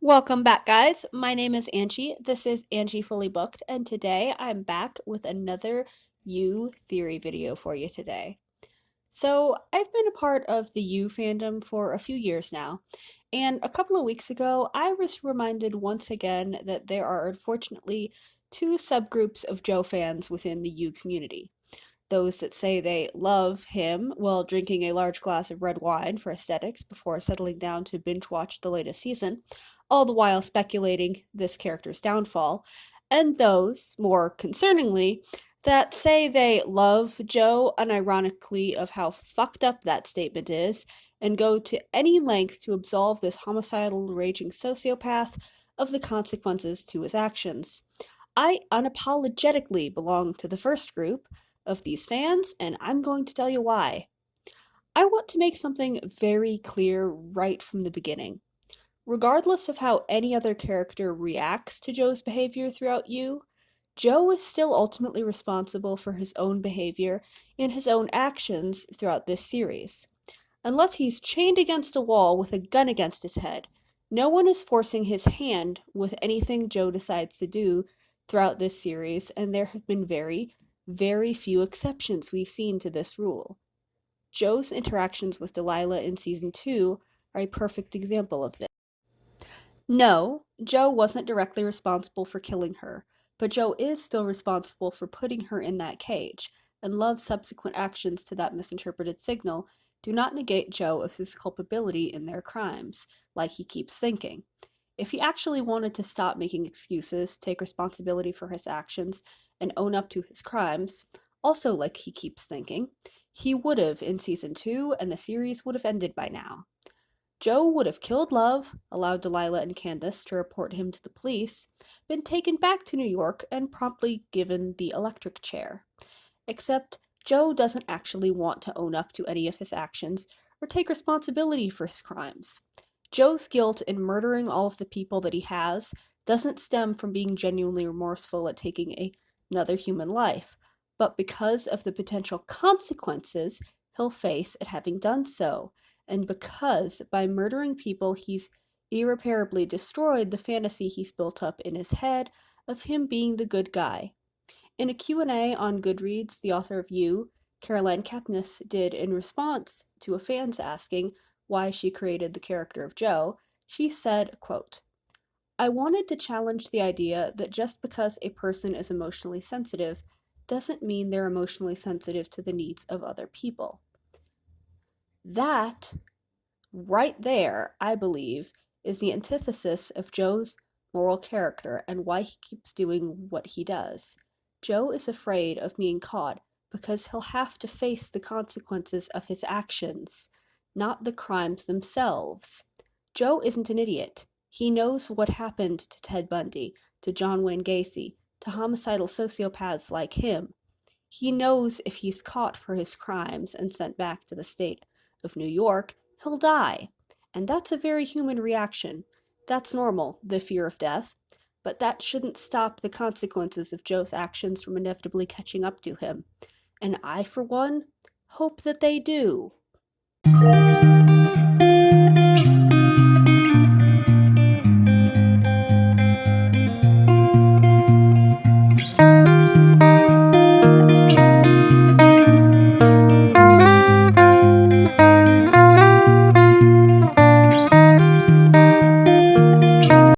Welcome back, guys. My name is Angie. This is Angie Fully Booked, and today I'm back with another You theory video for you today. So, I've been a part of the You fandom for a few years now, and a couple of weeks ago, I was reminded once again that there are unfortunately two subgroups of Joe fans within the You community. Those that say they love him while drinking a large glass of red wine for aesthetics before settling down to binge watch the latest season, all the while speculating this character's downfall, and those, more concerningly, that say they love Joe unironically of how fucked up that statement is, and go to any lengths to absolve this homicidal, raging sociopath of the consequences to his actions. I unapologetically belong to the first group of these fans, and I'm going to tell you why. I want to make something very clear right from the beginning. Regardless of how any other character reacts to Joe's behavior throughout You, Joe is still ultimately responsible for his own behavior and his own actions throughout this series. Unless he's chained against a wall with a gun against his head, no one is forcing his hand with anything Joe decides to do throughout this series, and there have been very few exceptions we've seen to this rule. Joe's interactions with Delilah in season 2 are a perfect example of this. No, Joe wasn't directly responsible for killing her, but Joe is still responsible for putting her in that cage, and Love's subsequent actions to that misinterpreted signal do not negate Joe of his culpability in their crimes, like he keeps thinking. If he actually wanted to stop making excuses, take responsibility for his actions, and own up to his crimes, also like he keeps thinking, he would have in season 2 and the series would have ended by now. Joe would have killed Love, allowed Delilah and Candace to report him to the police, been taken back to New York, and promptly given the electric chair. Except Joe doesn't actually want to own up to any of his actions or take responsibility for his crimes. Joe's guilt in murdering all of the people that he has doesn't stem from being genuinely remorseful at taking another human life, but because of the potential consequences he'll face at having done so, and because by murdering people he's irreparably destroyed the fantasy he's built up in his head of him being the good guy. In a Q&A on Goodreads, the author of You, Caroline Kepnes, did in response to a fan's asking why she created the character of Joe, she said, quote, "I wanted to challenge the idea that just because a person is emotionally sensitive doesn't mean they're emotionally sensitive to the needs of other people." That, right there, I believe, is the antithesis of Joe's moral character and why he keeps doing what he does. Joe is afraid of being caught because he'll have to face the consequences of his actions, not the crimes themselves. Joe isn't an idiot. He knows what happened to Ted Bundy, to John Wayne Gacy, to homicidal sociopaths like him. He knows if he's caught for his crimes and sent back to the state of New York, he'll die. And that's a very human reaction. That's normal, the fear of death. But that shouldn't stop the consequences of Joe's actions from inevitably catching up to him. And I, for one, hope that they do.